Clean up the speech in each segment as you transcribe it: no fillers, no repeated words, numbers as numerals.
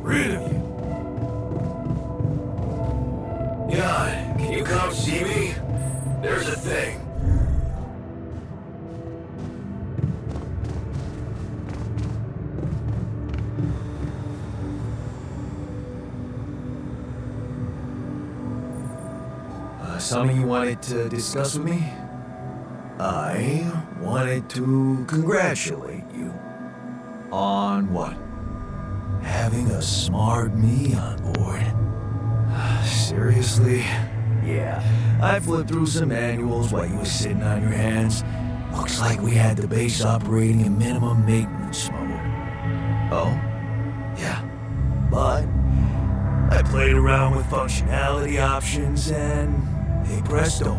rid of you. Yeah, can you come see me? There's a thing. Something you wanted to discuss with me? I wanted to congratulate you. On what? Having a smart me on board. Seriously? Yeah, I flipped through some manuals while you were sitting on your hands. Looks like we had the base operating in minimum maintenance mode. Oh? Yeah. But I played around with functionality options and, hey presto,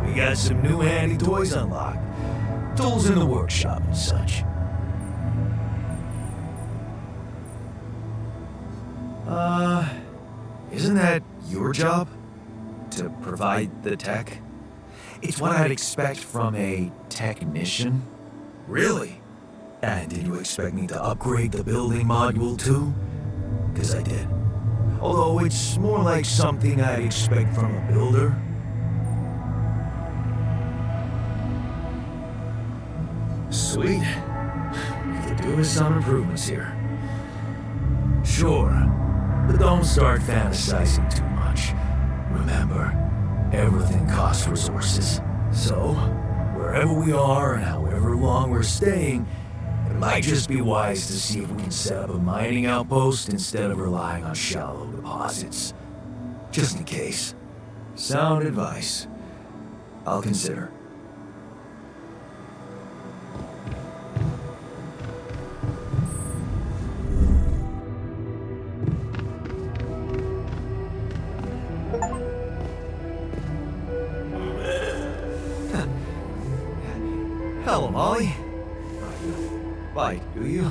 we got some new handy toys unlocked. Tools in the workshop and such. Isn't that your job? To provide the tech? It's what I'd expect from a technician. Really? And did you expect me to upgrade the building module too? 'Cause I did. Although it's more like something I'd expect from a builder. Sweet. We could do with some improvements here. Sure, but don't start fantasizing too much. Remember, everything costs resources. So, wherever we are and however long we're staying, it might just be wise to see if we can set up a mining outpost instead of relying on shallow deposits. Just in case. Sound advice. I'll consider. Hello, Molly. Why, do you?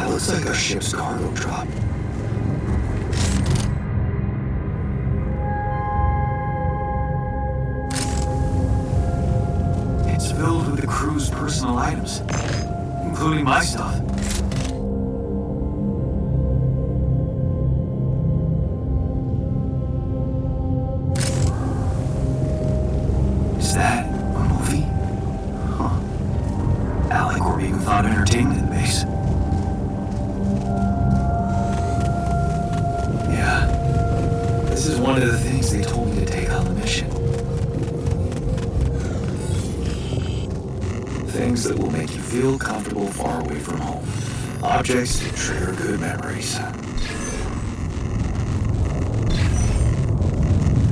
That looks like our ship's cargo drop. It's filled with the crew's personal items, including my stuff. Is that a movie? Huh. Alicorp even thought entertainment in the base. Yeah. This is one of the things they told me to take on the mission. Things that will make you feel comfortable far away from home. Objects that trigger good memories.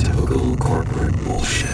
Typical corporate bullshit.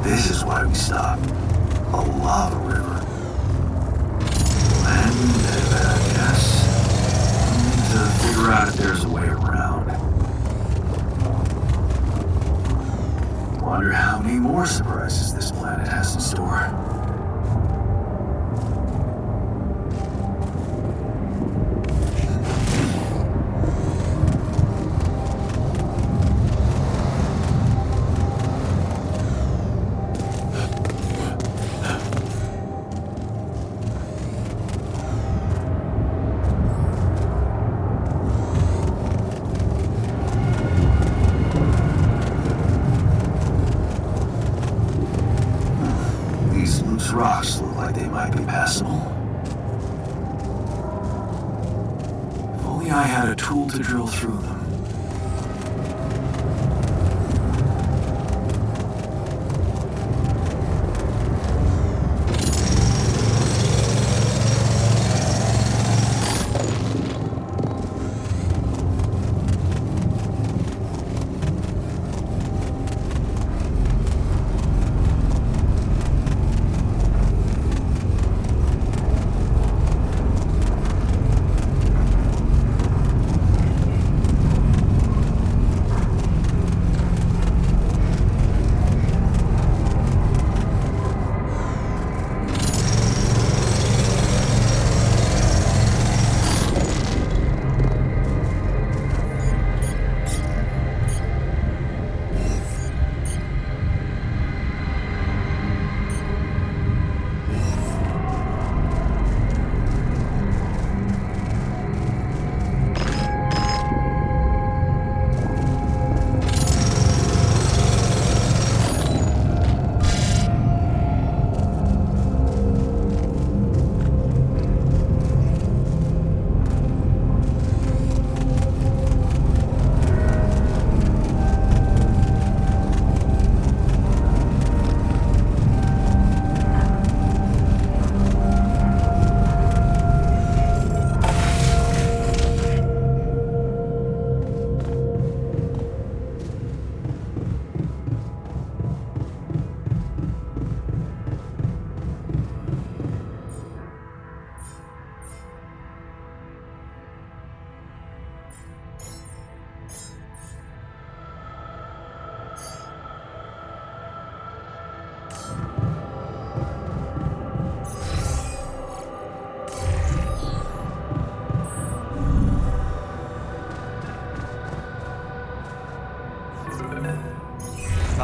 This is why we stopped. A lava river. And I guess. To figure out if there's a way around. Wonder how many more surprises this planet has in store. Rocks look like they might be passable. If only I had a tool to drill through them.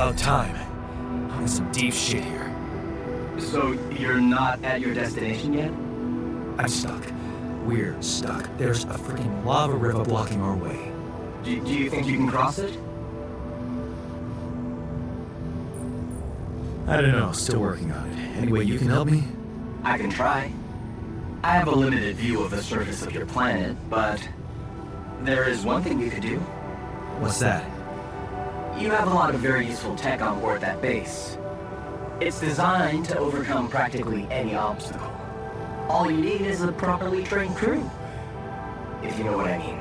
about time. I'm in some deep shit here. So you're not at your destination yet? I'm stuck. We're stuck. There's a freaking lava river blocking our way. Do you think you can cross it? I don't know, still working on it. Anyway, you can help me? I can try. I have a limited view of the surface of your planet, but there is one thing you could do. What's that? You have a lot of very useful tech on board that base. It's designed to overcome practically any obstacle. All you need is a properly trained crew, if you know what I mean.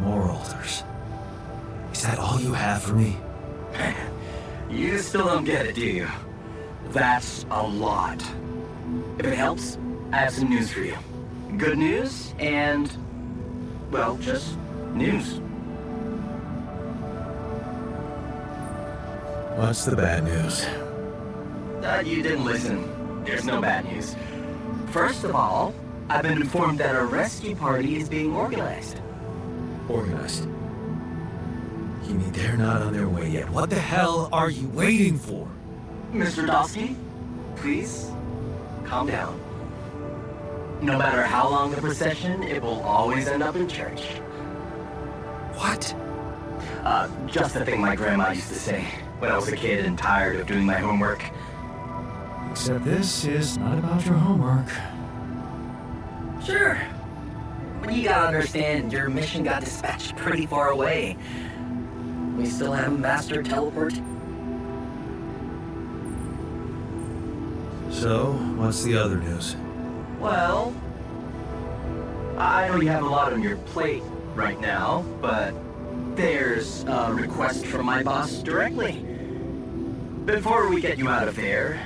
More altars. Is that all you have for me? You still don't get it, do you? That's a lot. If it helps, I have some news for you. Good news and, well, just news. What's the bad news? You didn't listen. There's no bad news. First of all, I've been informed that a rescue party is being organized. Organized. You mean they're not on their way yet? What the hell are you waiting for? Mr. Dosky, please, calm down. No matter how long the procession, it will always end up in church. What? Just the thing my grandma used to say when I was a kid and tired of doing my homework. Except this is not about your homework. Sure. But you gotta understand, your mission got dispatched pretty far away. We still have a master teleport. So, what's the other news? Well, I know you have a lot on your plate right now, but there's a request from my boss directly. Before we get you out of there,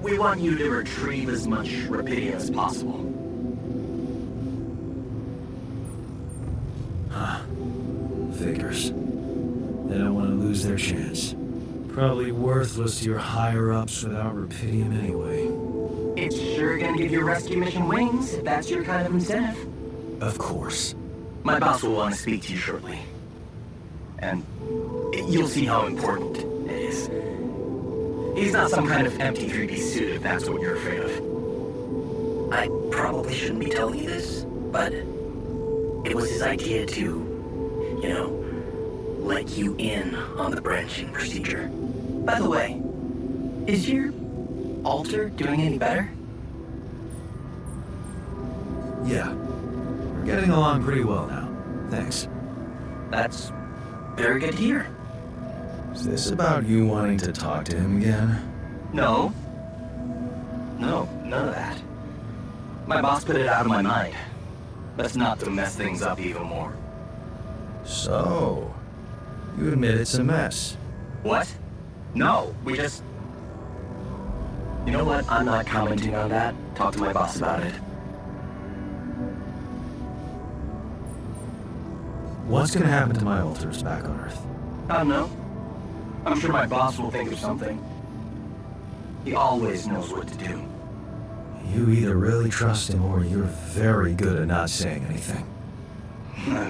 we want you to retrieve as much Rapidium as possible. Figures. They don't want to lose their chance. Probably worthless to your higher-ups without Rapidium anyway. It's sure gonna give your rescue mission wings, if that's your kind of incentive. Of course. My boss will want to speak to you shortly. And you'll see how important it is. He's not some kind of empty 3D suit, if that's what you're afraid of. I probably shouldn't be telling you this, but it was his idea to, let you in on the branching procedure. By the way, is your altar doing any better? Yeah. We're getting along pretty well now. Thanks. That's very good to hear. Is this about you wanting to talk to him again? No, none of that. My boss put it out of my mind. That's not to mess things up even more. So, you admit it's a mess. What? No, we just... You know what? I'm not commenting on that. Talk to my boss about it. What's gonna happen to my altars back on Earth? I don't know. I'm sure my boss will think of something. He always knows what to do. You either really trust him or you're very good at not saying anything.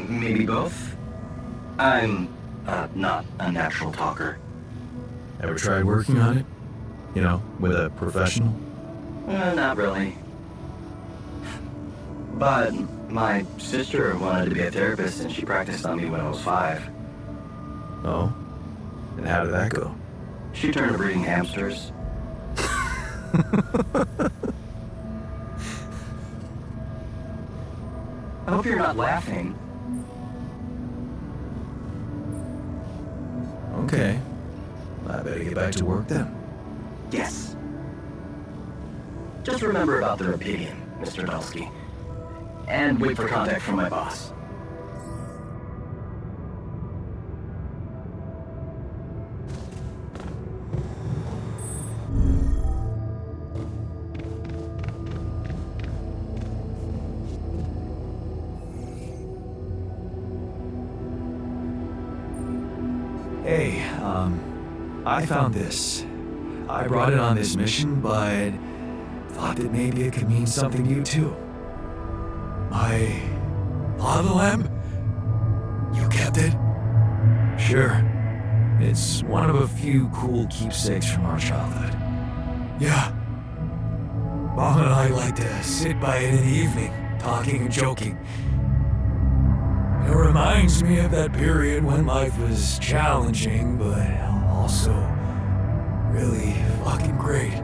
Maybe both. I'm not a natural talker. Ever tried working on it? You know, with a professional? Not really. But my sister wanted to be a therapist and she practiced on me when I was 5. Oh? And how did that go? She turned to breeding hamsters. I hope you're not laughing. Okay. I better get back to work then. Yes. Just remember about the Rapidium, Mr. Dulski. And wait for contact from my boss. Hey, I found this. I brought it on this mission, but thought that maybe it could mean something to you too. My lava lamp? You kept it? Sure. It's one of a few cool keepsakes from our childhood. Yeah. Mom and I like to sit by it in the evening, talking and joking. It reminds me of that period when life was challenging, but also really fucking great.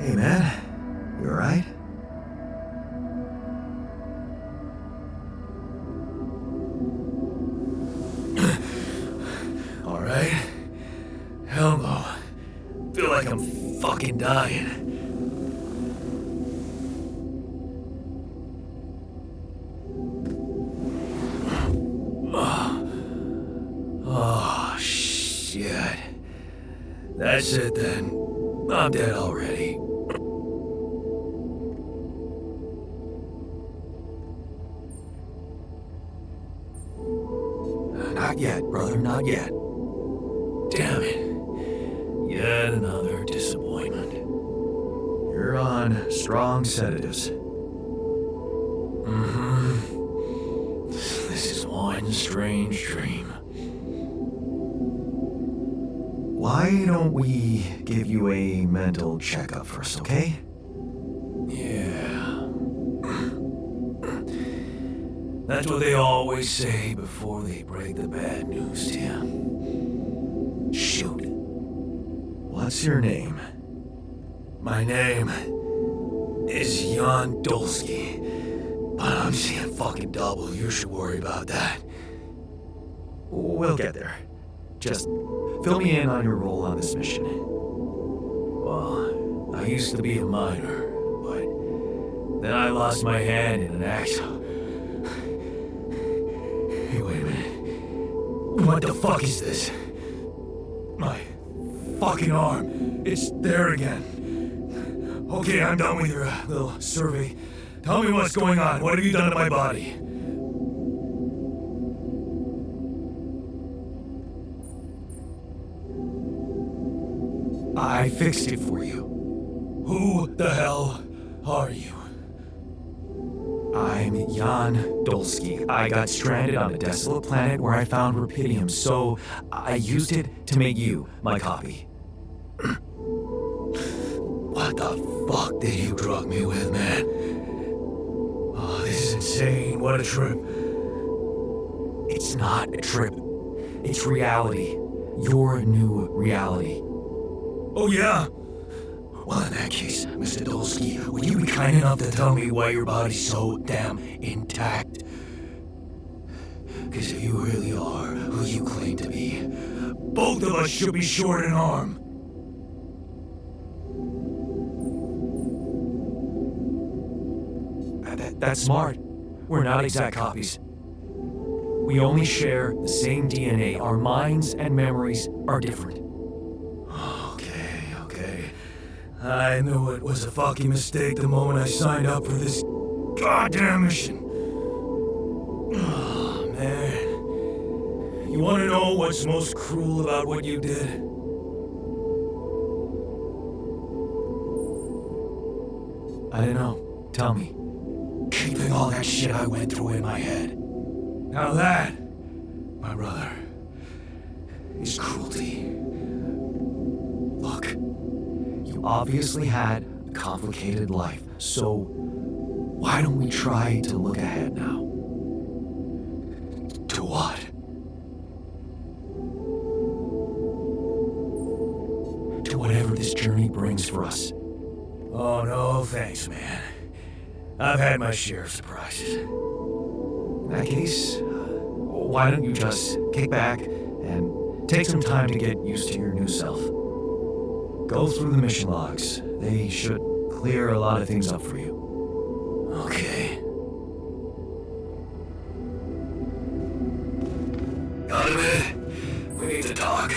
Hey, man. You alright? Alright? Hell no. Feel like I'm fucking dying. Oh, shit. That's it then. I'm dead already. Not yet, brother, not yet. Damn it. Yet another disappointment. You're on strong sedatives. This is one strange dream. Why don't we give you a mental checkup first, okay? Yeah. That's what they always say before they break the bad news to you. Shoot. What's your name? My name is Jan Dolsky. But I'm seeing fucking double. You should worry about that. We'll get there. Just fill me in on your role on this mission. Well, I used to be a miner, but then I lost my hand in an accident. Hey, wait a minute. What the fuck is this? My fucking arm. It's there again. Okay, I'm done with your little survey. Tell me what's going on. What have you done to my body? I fixed it for you. Who the hell are you? I'm Jan Dolsky. I got stranded on a desolate planet where I found rubidium, so I used it to make you my copy. What the fuck did you drug me with, man? Oh, this is insane. What a trip. It's not a trip. It's reality. Your new reality. Oh, yeah? Well, in that case, Mr. Dolsky, would you be kind enough to tell me why your body's so damn intact? Because if you really are who you claim to be, both of us should be short an arm. That's smart. We're not exact copies. We only share the same DNA. Our minds and memories are different. Okay. I knew it was a fucking mistake the moment I signed up for this goddamn mission. Oh, man. You want to know what's most cruel about what you did? I don't know. Tell me. Keeping all that shit I went through in my head. Now that, my brother, is cruelty. Look, you obviously had a complicated life, so why don't we try to look ahead now? To what? To whatever this journey brings for us. Oh, no, thanks, man. I've had my share of surprises. In that case, why don't you just kick back and take some time to get used to your new self? Go through the mission logs. They should clear a lot of things up for you. Okay. Got a minute? We need to talk.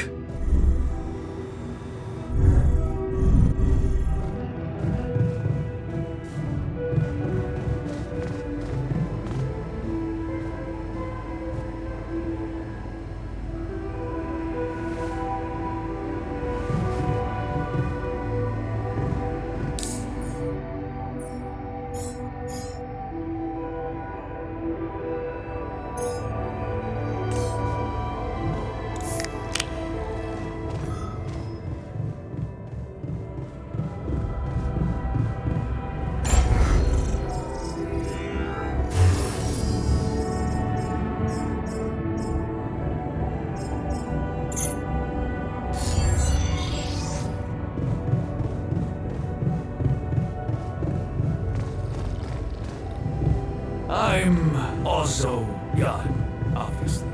I'm also Jan, obviously.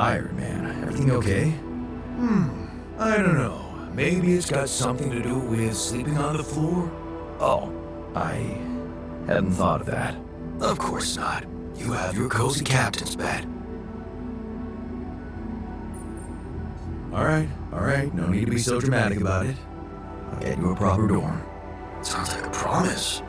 tired, man. Everything okay? I don't know. Maybe it's got something to do with sleeping on the floor? Oh, I hadn't thought of that. Of course not. You have your cozy captain's bed. Alright, no need to be so dramatic about it. I'll get you a proper dorm. Sounds like a promise.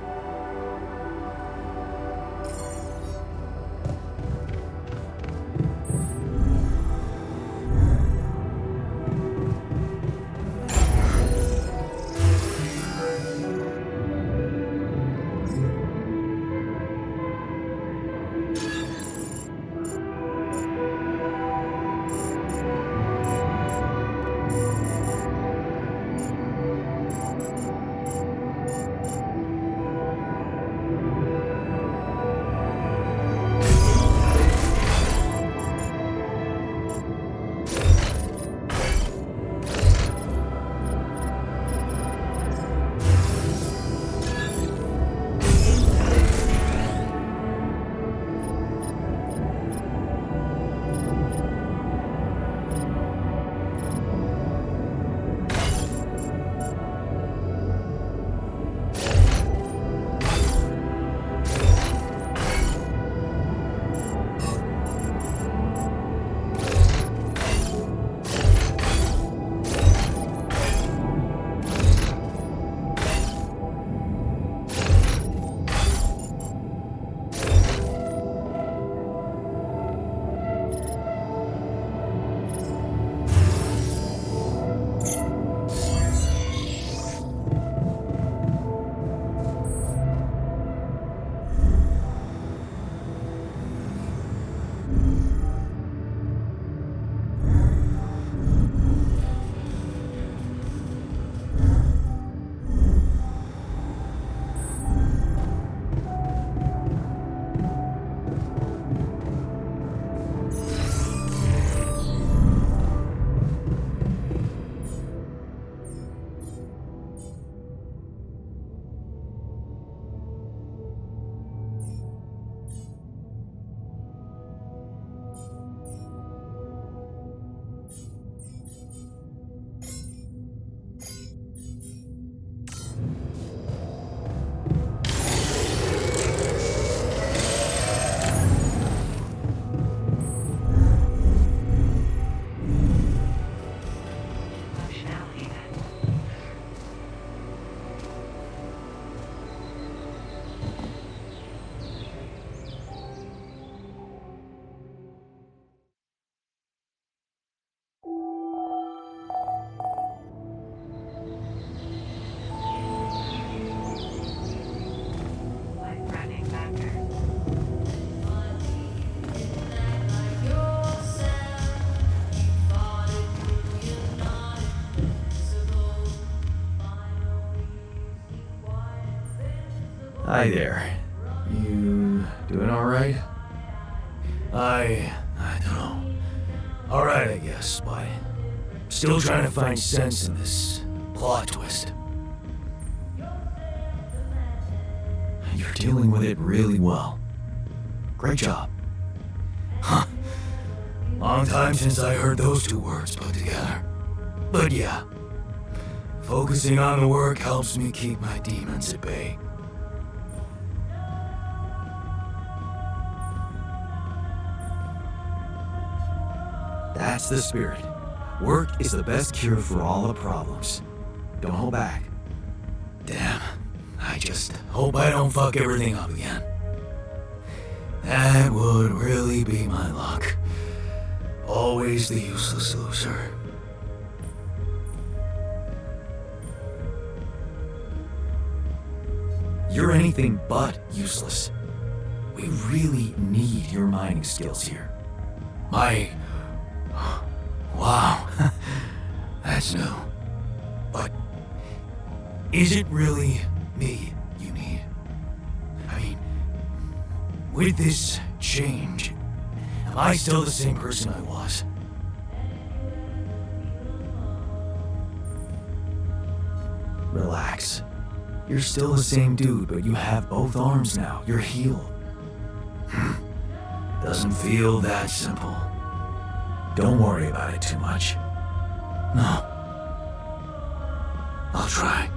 Hi there. You doing alright? I don't know. Alright, I guess, but still trying to find sense in this plot twist. You're dealing with it really well. Great job. Huh. Long time since I heard those two words put together. But yeah, focusing on the work helps me keep my demons at bay. That's the spirit. Work is the best cure for all the problems. Don't hold back. Damn, I just hope I don't fuck everything up again. That would really be my luck. Always the useless loser. You're anything but useless. We really need your mining skills here. Wow, that's new. But is it really me you need? I mean, with this change, am I still the same person I was? Relax. You're still the same dude, but you have both arms now. You're healed. Doesn't feel that simple. Don't worry about it too much. No. I'll try.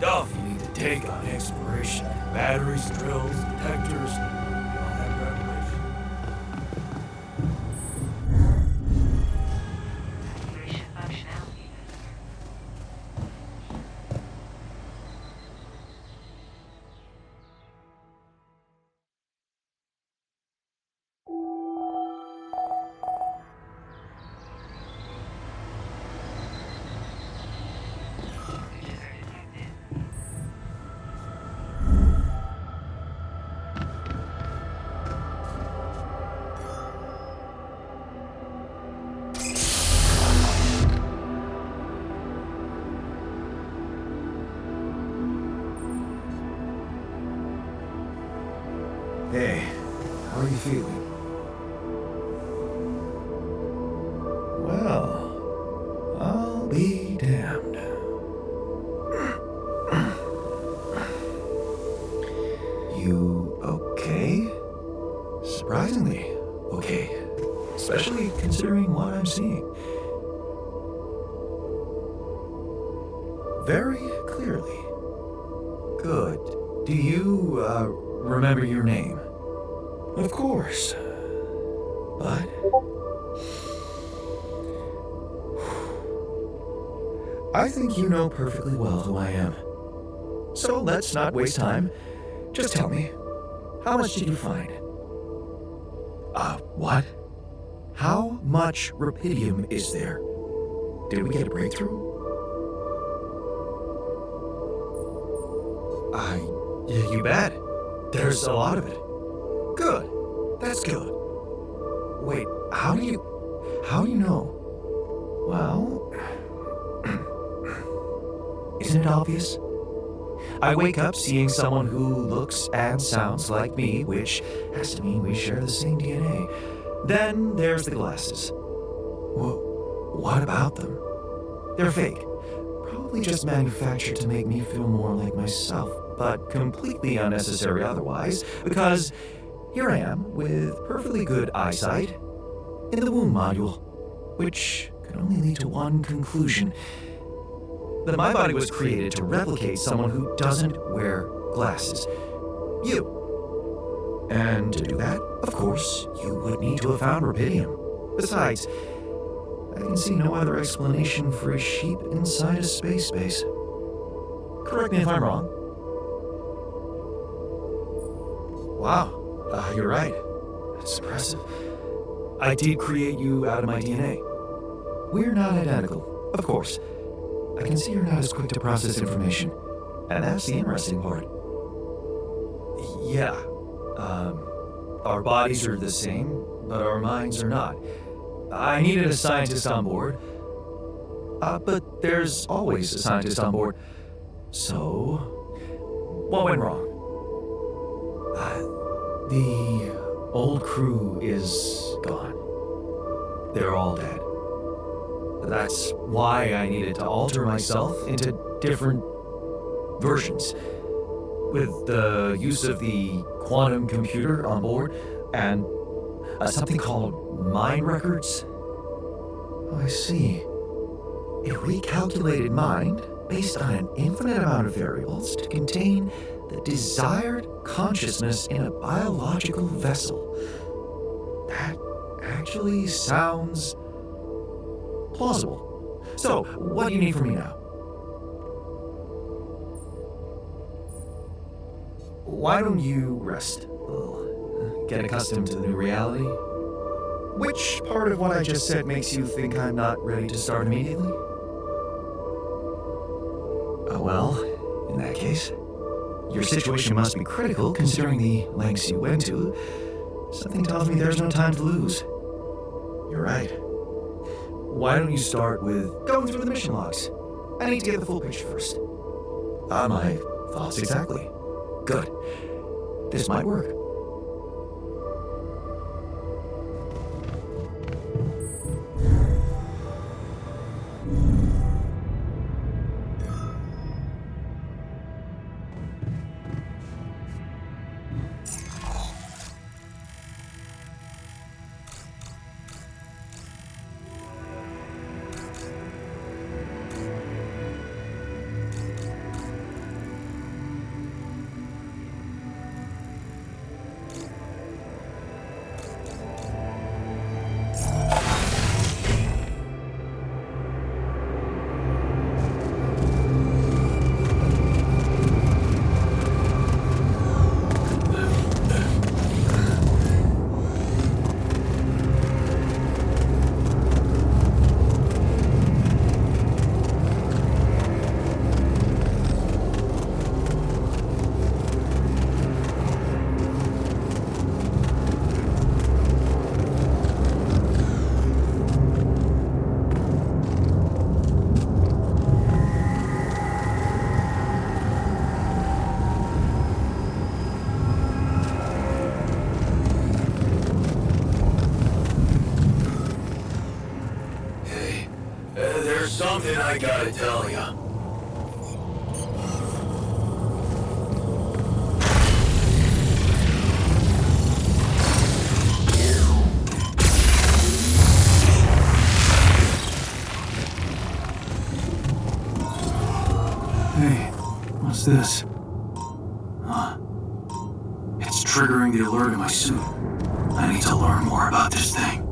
stuff you need to take on exploration. Batteries, drills, detectors, all that preparation. Mission functionality. Hey, how are you feeling? Well, I'll be damned. You okay? Surprisingly okay. Especially considering what I'm seeing. Very clearly. Good. Do you, remember your name? Of course. But... I think you know perfectly well who I am. So let's not waste time. Just tell me, how much did you find? What? How much rupidium is there? Did we get a breakthrough? Yeah, you bet. There's a lot of it. Good. That's good. Wait, how do you know? Well, isn't it obvious? I wake up seeing someone who looks and sounds like me, which has to mean we share the same DNA. Then there's the glasses. What about them? They're fake. Probably just manufactured to make me feel more like myself, but completely unnecessary otherwise, because here I am with perfectly good eyesight in the womb module, which can only lead to one conclusion: that my body was created to replicate someone who doesn't wear glasses. You. And to do that, of course, you would need to have found rupidium. Besides, I can see no other explanation for a sheep inside a space base. Correct me if I'm wrong. Wow, you're right. That's impressive. I did create you out of my DNA. We're not identical, of course. I can see you're not as quick to process information, and that's the interesting part. Yeah, our bodies are the same, but our minds are not. I needed a scientist on board, but there's always a scientist on board. So, what went wrong? The old crew is gone. They're all dead. That's why I needed to alter myself into different versions. With the use of the quantum computer on board and something called mind records. Oh, I see. A recalculated mind based on an infinite amount of variables to contain the desired consciousness in a biological vessel. That actually sounds plausible. So, what do you need from me now? Why don't you rest a little? Get accustomed to the new reality? Which part of what I just said makes you think I'm not ready to start immediately? Well, in that case, your situation must be critical considering the lengths you went to. Something tells me there's no time to lose. You're right. Why don't you start with going through the mission logs? I need to get the full picture first. My thoughts exactly. Good. This might work. something I gotta tell you. Hey, what's this? It's triggering the alert in my suit. I need to learn more about this thing.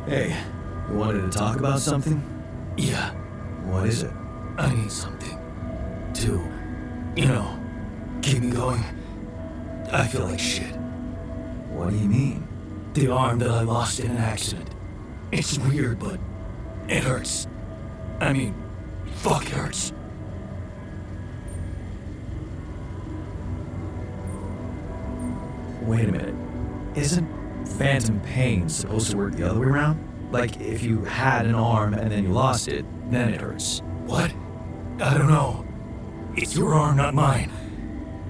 Hey, you wanted to talk about something? Yeah, What is it? I need something to, keep me going. I feel like shit. What do you mean? The arm that I lost in an accident. It's weird, but it hurts. I mean, fuck, it hurts. Wait a minute. Isn't phantom pain supposed to work the other way around? Like, if you had an arm and then you lost it, then it hurts. What? I don't know. It's your arm, not mine.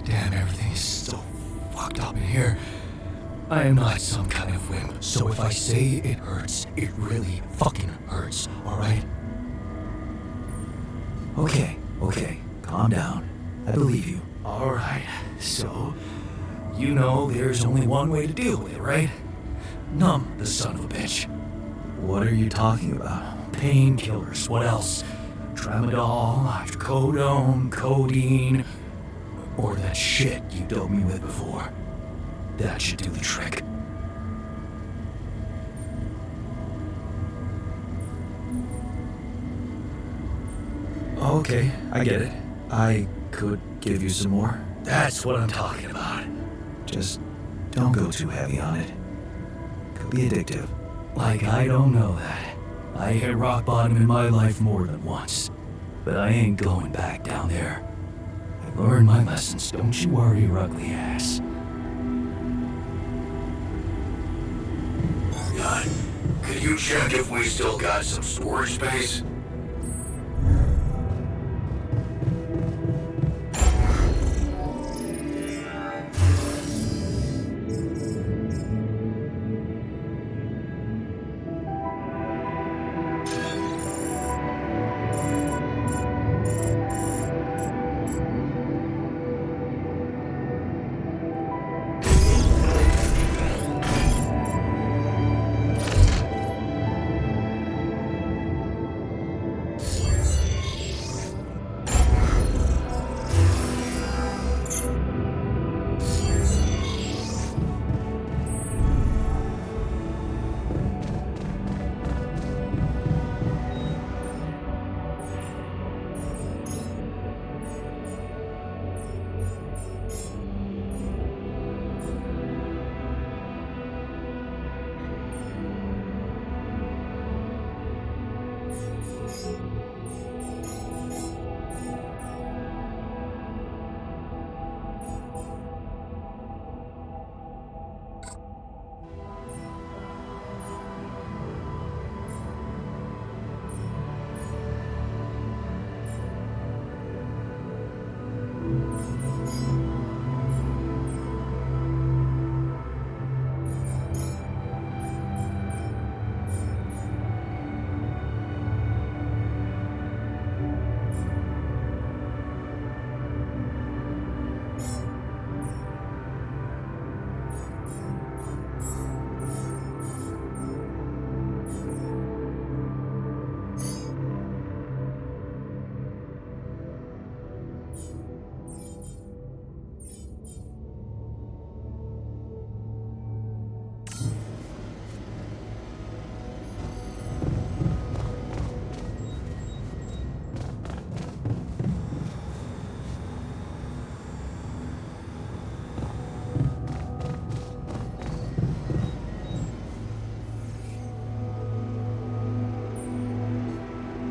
Damn, everything is so fucked up in here. I am not some kind of wimp, so if I say it hurts, it really fucking hurts, alright? Okay. Calm down. I believe you. Alright, so, there's only one way to deal with it, right? Numb the son of a bitch. What are you talking about? Painkillers, what else? Tramadol, hydrocodone, codeine, or that shit you doped me with before. That should do the trick. Okay, I get it. I could give you some more. That's what I'm talking about. Just don't go too heavy on it. Could be addictive. Like I don't know that. I hit rock bottom in my life more than once. But I ain't going back down there. I learned my lessons, don't you worry, your ugly ass. God, could you check if we still got some storage space?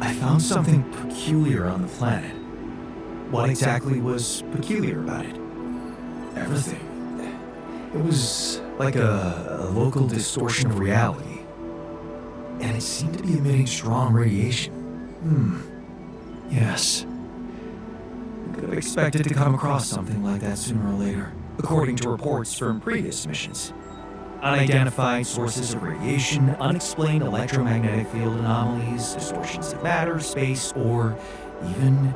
I found something peculiar on the planet. What exactly was peculiar about it? Everything. It was like a local distortion of reality. And it seemed to be emitting strong radiation. Yes. I could have expected to come across something like that sooner or later, according to reports from previous missions. Unidentified sources of radiation, unexplained electromagnetic field anomalies, distortions of matter, space, or even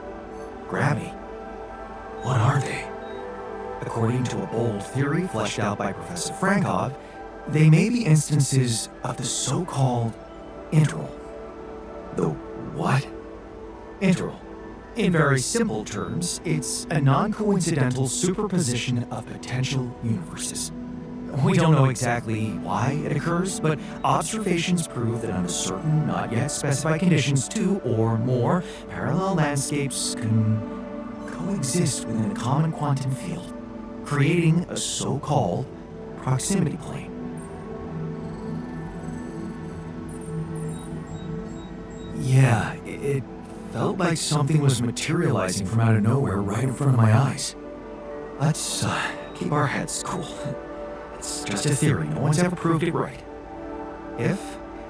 gravity. What are they? According to a bold theory fleshed out by Professor Frankov, they may be instances of the so-called interval. The what? Interval. In very simple terms, it's a non-coincidental superposition of potential universes. We don't know exactly why it occurs, but observations prove that under certain, not yet specified conditions, two or more parallel landscapes can coexist within a common quantum field, creating a so-called proximity plane. Yeah, it felt like something was materializing from out of nowhere right in front of my eyes. Let's keep our heads cool. It's just a theory. No one's ever proved it right. If,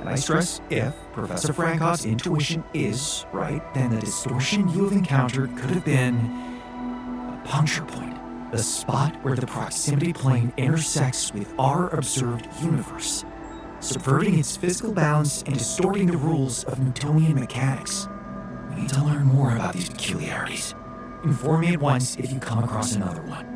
and I stress if, Professor Frankoff's intuition is right, then the distortion you have encountered could have been a puncture point, the spot where the proximity plane intersects with our observed universe, subverting its physical balance and distorting the rules of Newtonian mechanics. We need to learn more about these peculiarities. Inform me at once if you come across another one.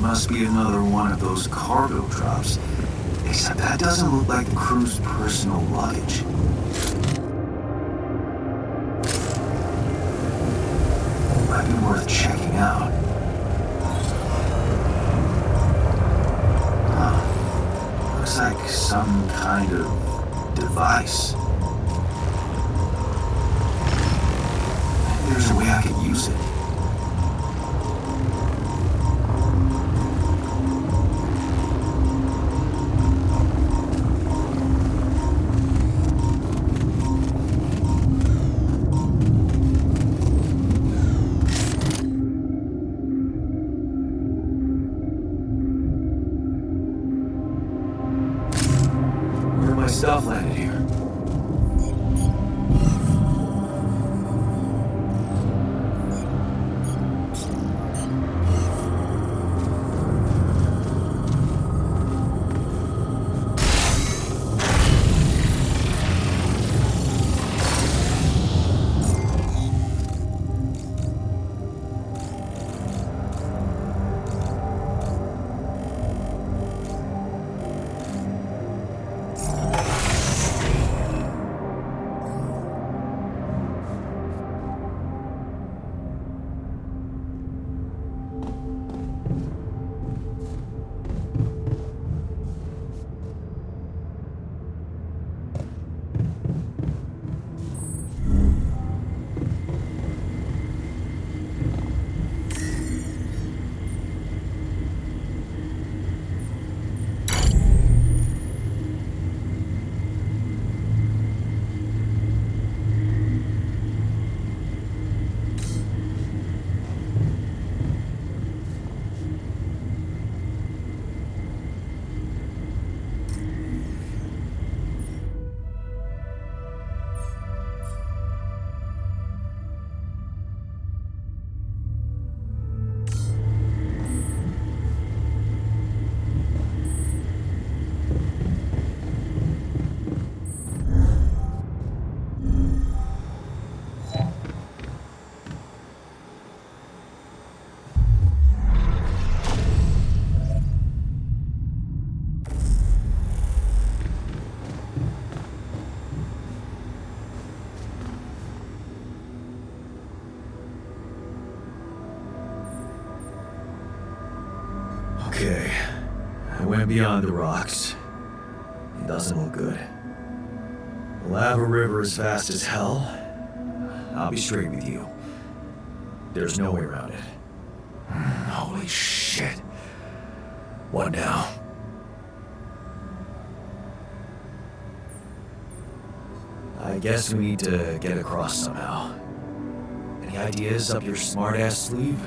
Must be another one of those cargo drops. Except that doesn't look like the crew's personal luggage. Might be worth checking out. Looks like some kind of device. Maybe there's a way I could use it. Stuff landed here. I went beyond the rocks. It doesn't look good. The lava river is fast as hell. I'll be straight with you. There's no way around it. Holy shit. What now? I guess we need to get across somehow. Any ideas up your smart-ass sleeve?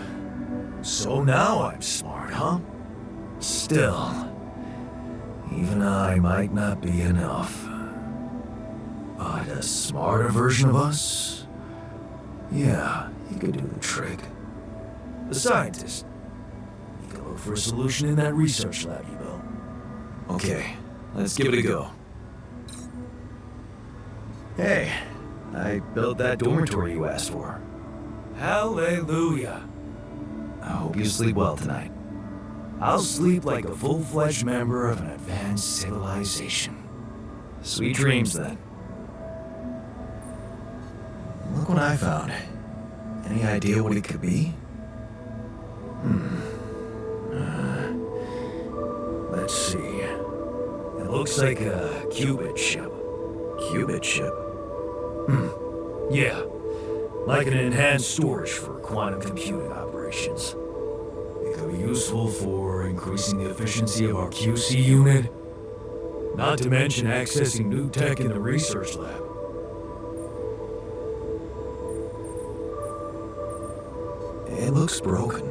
So now I'm smart, huh? Still, even I might not be enough. But a smarter version of us? Yeah, he could do the trick. The scientist. He could look for a solution in that research lab you built. Okay, let's give it a go. Hey, I built that dormitory you asked for. Hallelujah. I hope you sleep well tonight. I'll sleep like a full-fledged member of an advanced civilization. Sweet dreams, then. Look what I found. Any idea what it could be? Let's see. It looks like a Qubit chip. Qubit chip? Yeah. Like an enhanced storage for quantum computing operations. It could be useful for increasing the efficiency of our QC unit. Not to mention accessing new tech in the research lab. It looks broken.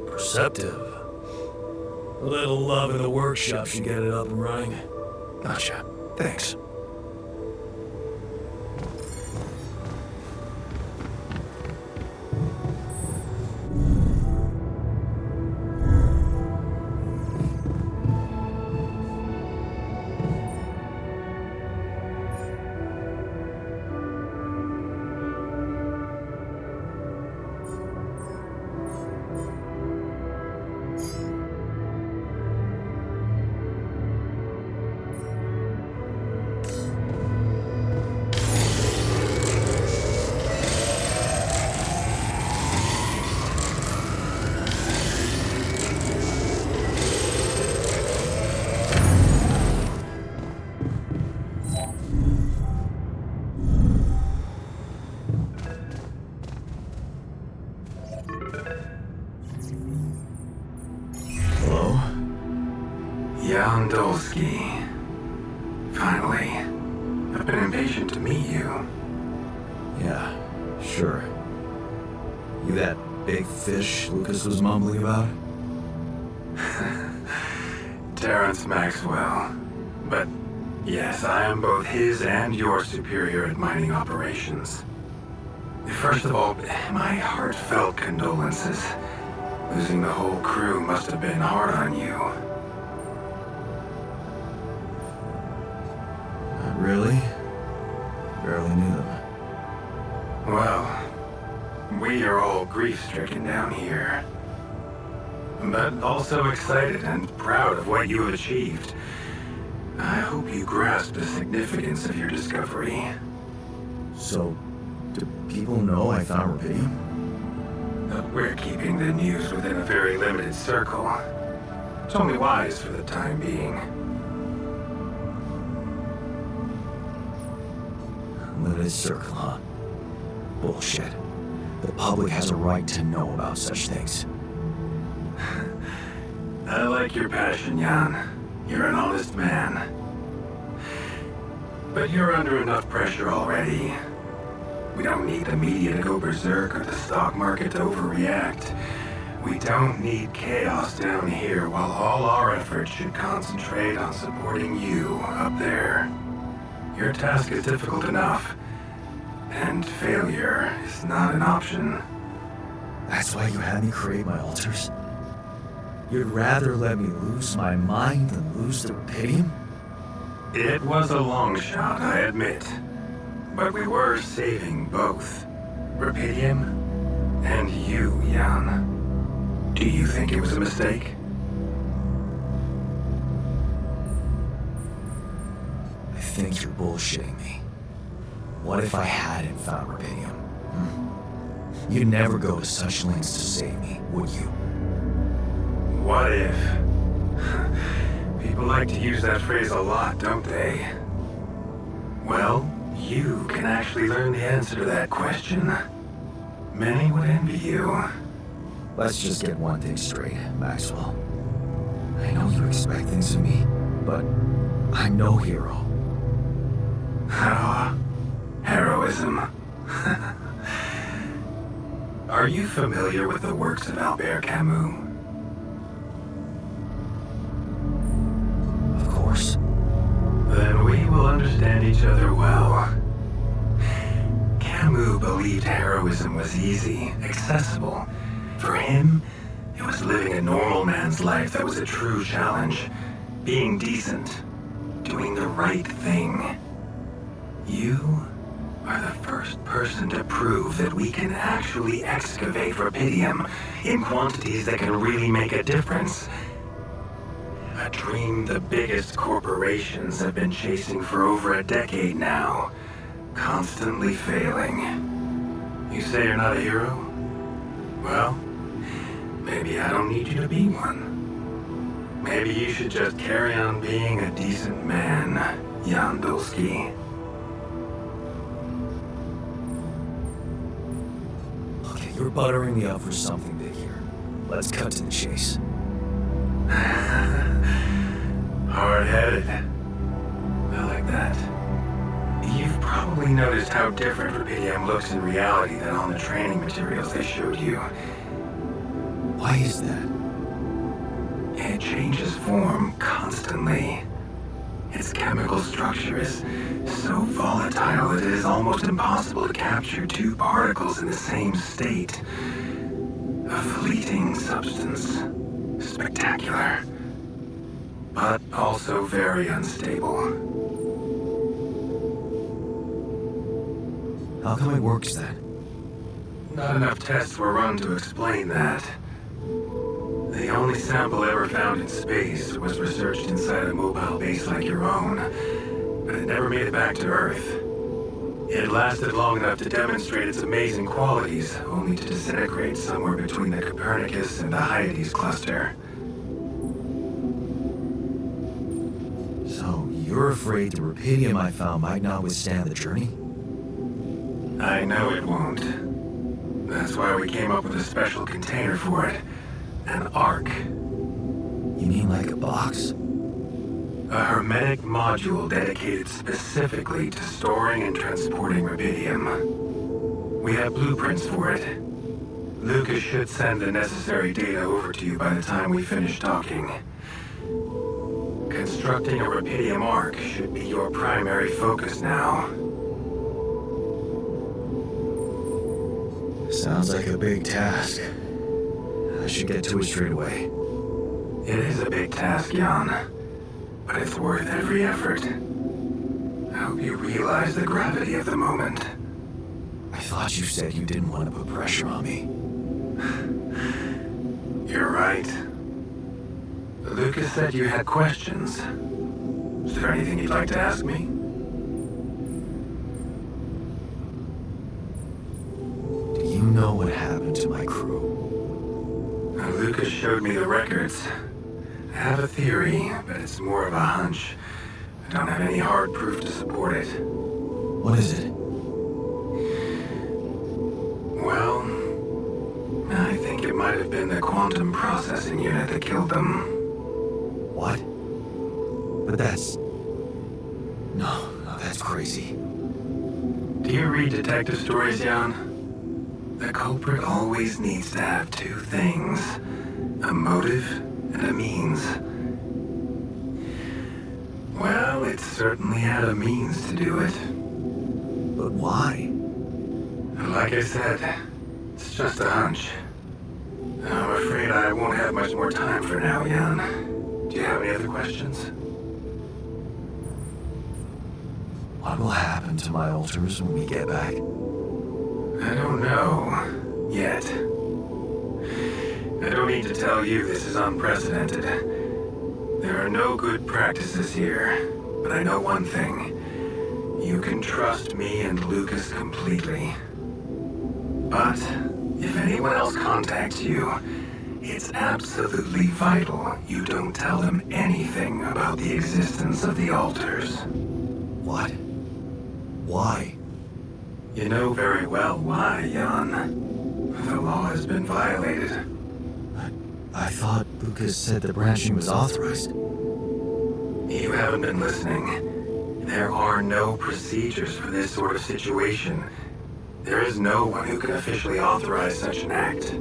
Perceptive. A little love in the workshop should get it up and running. Gotcha. Thanks. Jan Dolsky. Finally. I've been impatient to meet you. Yeah, sure. You that big fish Lucas was mumbling about? Terrence Maxwell. But yes, I am both his and your superior at mining operations. First of all, my heartfelt condolences. Losing the whole crew must have been hard on you. Not really. Barely knew them. Well, we are all grief-stricken down here. But also excited and proud of what you have achieved. I hope you grasp the significance of your discovery. So, do people know I found rubidium? We're keeping the news within a very limited circle. It's only wise for the time being. Limited circle, huh? Bullshit. The public has a right to know about such things. I like your passion, Jan. You're an honest man. But you're under enough pressure already. We don't need the media to go berserk or the stock market to overreact. We don't need chaos down here while all our efforts should concentrate on supporting you up there. Your task is difficult enough, and failure is not an option. That's why you had me create my altars? You'd rather let me lose my mind than lose the rubidium? It was a long shot, I admit. But we were saving both. Rubidium and you, Jan. Do you think it was a mistake? I think you're bullshitting me. What if I hadn't found rubidium? You'd never go to such lengths to save me, would you? What if? People like to use that phrase a lot, don't they? Well, you can actually learn the answer to that question. Many would envy you. Let's just get one thing straight, Maxwell. I know you expect things of me, but I'm no hero. Heroism. Are you familiar with the works of Albert Camus? Of course. Then we will understand each other well. Camus believed heroism was easy, accessible. For him, it was living a normal man's life that was a true challenge. Being decent. Doing the right thing. You are the first person to prove that we can actually excavate rubidium in quantities that can really make a difference. A dream the biggest corporations have been chasing for over a decade now, constantly failing. You say you're not a hero? Well, maybe I don't need you to be one. Maybe you should just carry on being a decent man, Jan Dulski. Okay, you're buttering me up for something big here. Let's cut to the chase. Hard-headed. I like that. You've probably noticed how different rubidium looks in reality than on the training materials they showed you. Why is that? It changes form constantly. Its chemical structure is so volatile that it is almost impossible to capture two particles in the same state. A fleeting substance. Spectacular. But also very unstable. How come it works then? Not enough tests were run to explain that. The only sample ever found in space was researched inside a mobile base like your own, but it never made it back to Earth. It lasted long enough to demonstrate its amazing qualities, only to disintegrate somewhere between the Copernicus and the Hyades cluster. So, you're afraid the rubidium I found might not withstand the journey? I know it won't. That's why we came up with a special container for it. An Ark. You mean like a box? A hermetic module dedicated specifically to storing and transporting rubidium. We have blueprints for it. Lucas should send the necessary data over to you by the time we finish talking. Constructing a rubidium Ark should be your primary focus now. Sounds like a big task. I should get to it straight away. It is a big task, Jan. But it's worth every effort. I hope you realize the gravity of the moment. I thought you said you didn't want to put pressure on me. You're right. Lucas said you had questions. Is there anything you'd like to ask me? Do you know what happened to my crew? Lucas showed me the records. I have a theory, but it's more of a hunch. I don't have any hard proof to support it. What is it? Well, I think it might have been the quantum processing unit that killed them. What? But that's... No, that's crazy. Do you read detective stories, Jan? The culprit always needs to have two things. A motive and a means. Well, it certainly had a means to do it. But why? Like I said, it's just a hunch. I'm afraid I won't have much more time for now, Jan. Do you have any other questions? What will happen to my alters when we get back? I don't know. Yet. I don't need to tell you this is unprecedented. There are no good practices here, but I know one thing. You can trust me and Lucas completely. But if anyone else contacts you, It's absolutely vital you don't tell them anything about the existence of the altars. What? Why? You know very well why, Jan. The law has been violated. I thought Lucas said the branching was authorized. You haven't been listening. There are no procedures for this sort of situation. There is no one who can officially authorize such an act.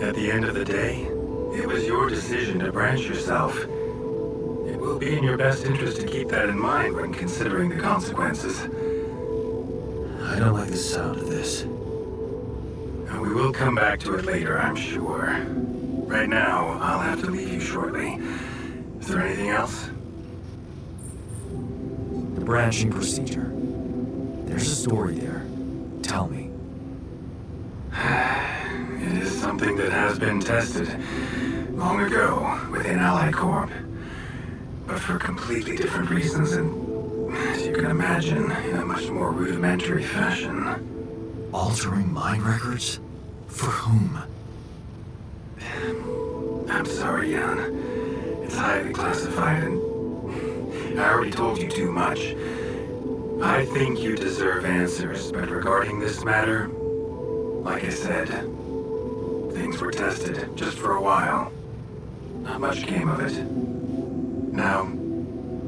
At the end of the day, it was your decision to branch yourself. It will be in your best interest to keep that in mind when considering the consequences. I don't like the sound of this. And we will come back to it later, I'm sure. Right now, I'll have to leave you shortly. Is there anything else? The branching procedure. There's a story there. Tell me. It is something that has been tested long ago within Allied Corp. But for completely different reasons and, as you can imagine, in a much more rudimentary fashion. Altering mind records? For whom? I'm sorry, Jan. It's highly classified and I already told you too much. I think you deserve answers, but regarding this matter, like I said, things were tested just for a while. Not much came of it. Now,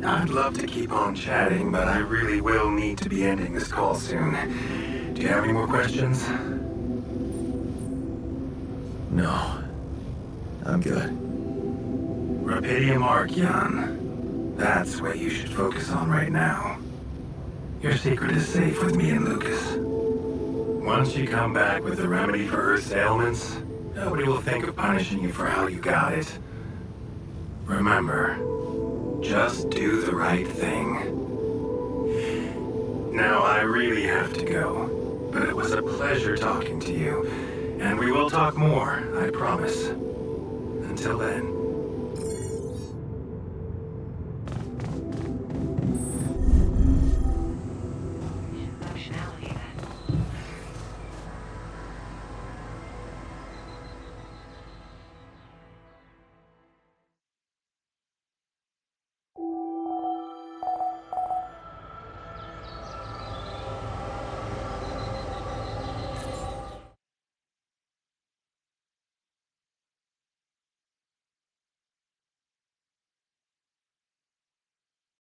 I'd love to keep on chatting, but I really will need to be ending this call soon. Do you have any more questions? No. I'm good. Rapidium Arc, Jan. That's what you should focus on right now. Your secret is safe with me and Lucas. Once you come back with the remedy for Earth's ailments, nobody will think of punishing you for how you got it. Remember, just do the right thing. Now, I really have to go, but it was a pleasure talking to you, and we will talk more, I promise. Until then.